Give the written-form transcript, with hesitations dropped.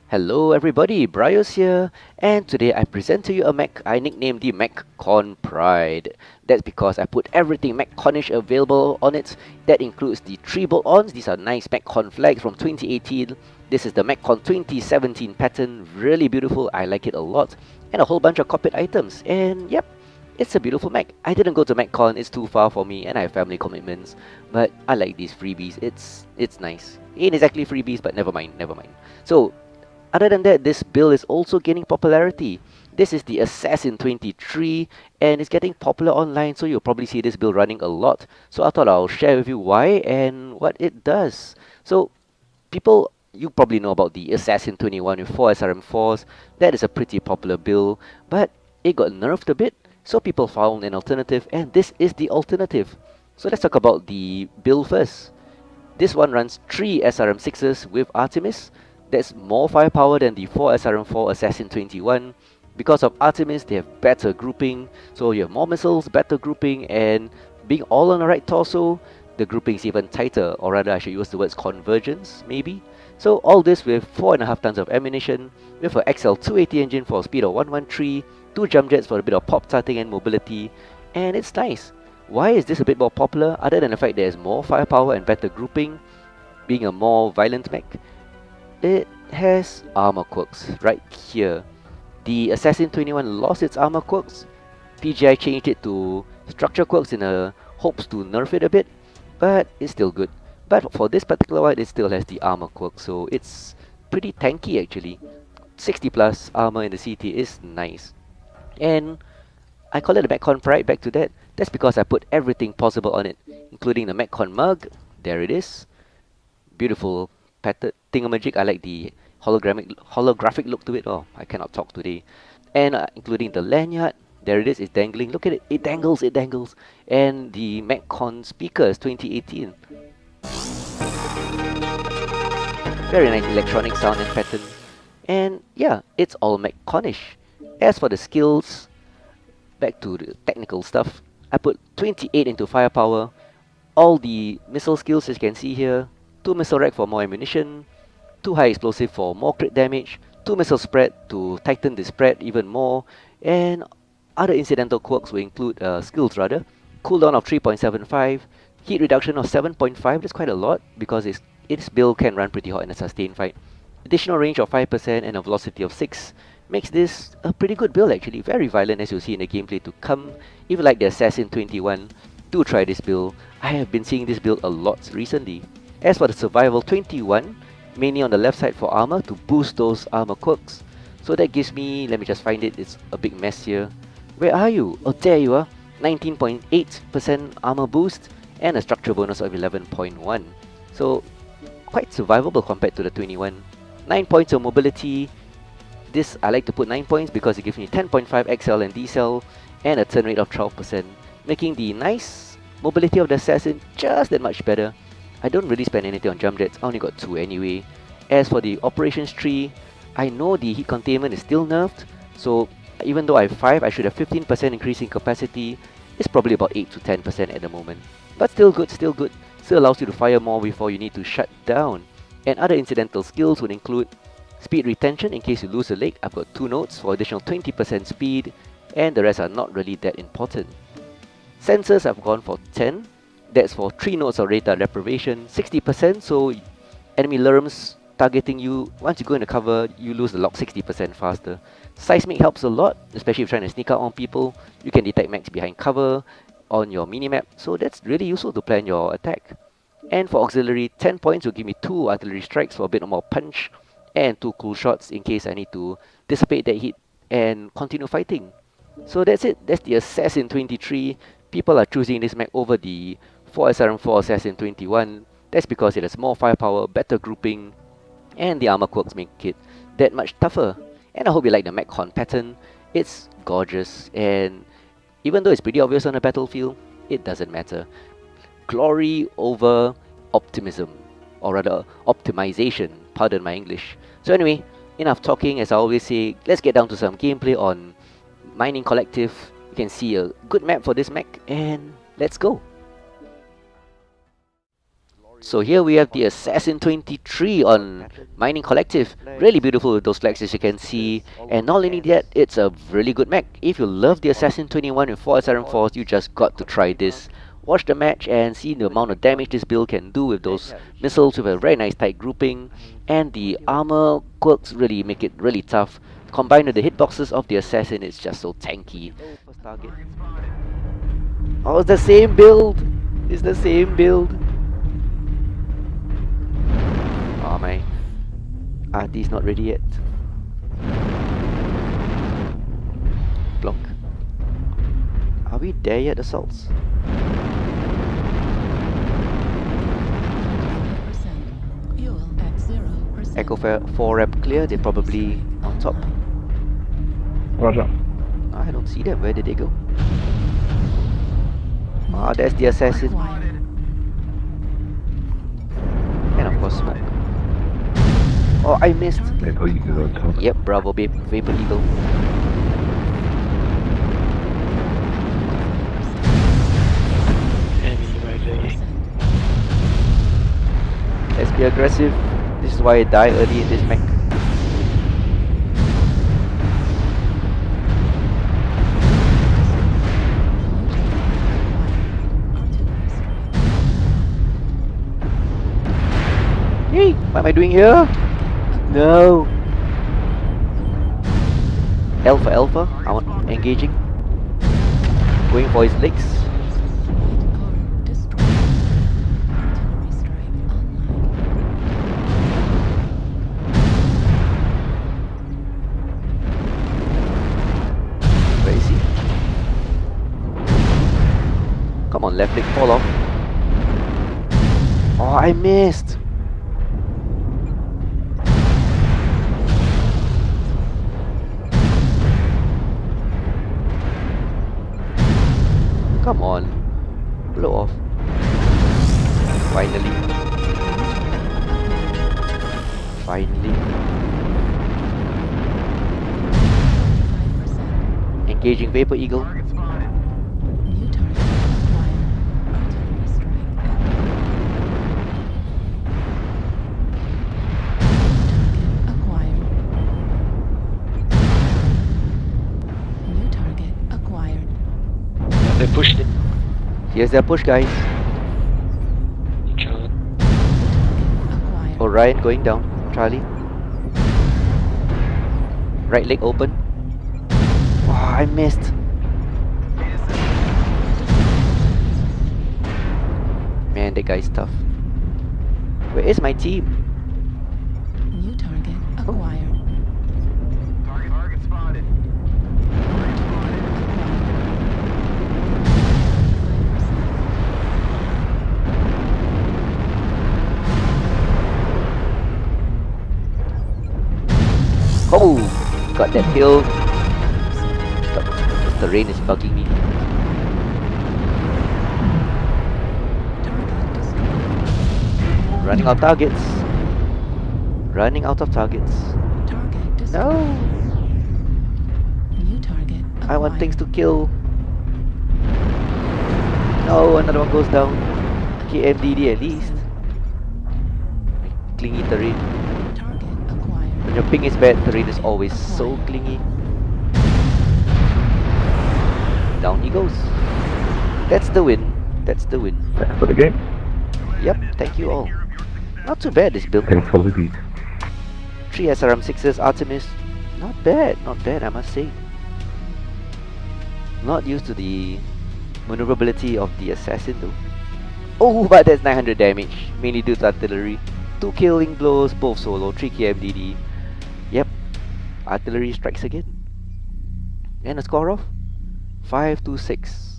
Hello everybody, BrioS here, and today I present to you a mech I nicknamed the MechCon Pride. That's because I put everything MechConish available on it. That includes the 3 bolt-ons. These are nice MechCon flags from 2018. This is the MechCon 2017 pattern, really beautiful, I like it a lot. And a whole bunch of cockpit items, and yep, it's a beautiful mech. I didn't go to MechCon, it's too far for me and I have family commitments. But I like these freebies, it's nice. Ain't exactly freebies, but never mind. So, other than that, this build is also gaining popularity. This is the Assassin 23 and it's getting popular online, so you'll probably see this build running a lot. So I thought I'll share with you why and what it does. So you probably know about the Assassin 21 with 4 SRM4s. That is a pretty popular build, but it got nerfed a bit, so people found an alternative, and this is the alternative. So let's talk about the build first. This one runs 3 SRM6s with Artemis. That's more firepower than the 4 SRM4 Assassin 21. Because of Artemis, they have better grouping, so you have more missiles, better grouping, and being all on the right torso, the grouping is even tighter, or rather I should use the words convergence, maybe. So all this with 4.5 tons of ammunition, with a XL280 engine for a speed of 113, 2 jump jets for a bit of pop tarting and mobility, and it's nice. Why is this a bit more popular, other than the fact there's more firepower and better grouping, being a more violent mech? It has armor quirks right here. The Assassin 21 lost its armor quirks. PGI changed it to structure quirks in a hopes to nerf it a bit, but it's still good. But for this particular one, it still has the armor quirk, so it's pretty tanky actually. 60 plus armor in the CT is nice. And I call it a MechCon Pride, back to that. That's because I put everything possible on it, including the MechCon mug. There it is. Beautiful pattern thingamajig. I like the holographic look to it. Oh, I cannot talk today. And including the lanyard. There it is, it's dangling. Look at it, it dangles. And the MechCon speakers 2018. Very nice electronic sound and pattern. And yeah, it's all MechConish. As for the skills, back to the technical stuff, I put 28 into firepower. All the missile skills as you can see here. 2 missile rack for more ammunition, 2 high explosive for more crit damage, 2 missile spread to tighten the spread even more, and other incidental quirks will include skills rather. Cooldown of 3.75, heat reduction of 7.5, that's quite a lot because its build can run pretty hot in a sustained fight. Additional range of 5% and a velocity of 6 makes this a pretty good build actually, very violent as you'll see in the gameplay to come. If you like the Assassin 21, do try this build. I have been seeing this build a lot recently. As for the Survival 21, mainly on the left side for armor to boost those armor quirks. So that gives me, let me just find it, it's a big mess here. Where are you? Oh, there you are. 19.8% armor boost and a structure bonus of 11.1. So quite survivable compared to the 21. 9 points of mobility. This I like to put 9 points because it gives me 10.5 XL and decel and a turn rate of 12%, making the nice mobility of the Assassin just that much better. I don't really spend anything on jump jets, I only got 2 anyway. As for the operations tree, I know the heat containment is still nerfed, so even though I have 5, I should have 15% increase in capacity. It's probably about 8 to 10% at the moment. But still good. Still allows you to fire more before you need to shut down. And other incidental skills would include speed retention in case you lose a leg. I've got 2 nodes for additional 20% speed, and the rest are not really that important. Sensors I've gone for 10. That's for 3 nodes of radar deprivation, 60%, so enemy lerms targeting you, once you go into cover, you lose the lock 60% faster. Seismic helps a lot, especially if you're trying to sneak out on people. You can detect mechs behind cover on your minimap, so that's really useful to plan your attack. And for auxiliary, 10 points will give me 2 artillery strikes for a bit more punch, and 2 cool shots in case I need to dissipate that heat and continue fighting. So that's it, that's the Assassin 23. People are choosing this mech over the 4 SRM4 Assassin 21. That's because it has more firepower, better grouping, and the armor quirks make it that much tougher. And I hope you like the MechCon pattern. It's gorgeous, and even though it's pretty obvious on the battlefield, it doesn't matter. Glory over optimism, or rather optimization, pardon my English. So anyway, enough talking. As I always say, let's get down to some gameplay on Mining Collective. You can see a good map for this mech, and let's go. So here we have the Assassin 23 on Mining Collective. Really beautiful with those flags as you can see. And not only that, it's a really good mech. If you love the Assassin 21 with 4 SRM4s, you just got to try this. Watch the match and see the amount of damage this build can do with those missiles with a very nice tight grouping. And the armor quirks really make it really tough. Combined with the hitboxes of the Assassin, it's just so tanky. First target. Oh, it's the same build! It's the same build! Oh my RT's not ready yet. Blonk. Are we there yet, assaults? Echo 4 ramp clear, they're probably on top. Roger. I don't see them, where did they go? Ah, there's the Assassin. And of course smoke. Oh, I missed. Vapor Eagle on top. Yep, bravo, Vapor Eagle. Let's be aggressive. This is why I die early in this mech. Hey, what am I doing here? No. Alpha, I want engaging. Going for his legs. Where is he? Come on, left leg fall off. Oh, I missed. Come on, blow off. Finally. Engaging Vapor Eagle. They pushed it. Here's their push, guys. Orion going down. Charlie. Right leg open. Oh, I missed. Man, that guy's tough. Where is my team? New target acquired. Target spotted. Oh, got that hill. The rain is bugging me. Running out of targets. Running out of targets. Target destroyed. No, New target acquired. I want things to kill. No, another one goes down. KMDD at least. Clingy terrain. Target acquired. When your ping is bad, terrain is always so clingy. Down he goes. That's the win. That's the win. Thanks for the game. Yep, thank you all. Not too bad this build. Thanks for the beat. 3 SRM6s, Artemis. Not bad, I must say. Not used to the maneuverability of the Assassin though. Oh, but that's 900 damage, mainly due to artillery. 2 killing blows, both solo, 3 KMDD. Yep, artillery strikes again. And a score of 5-6.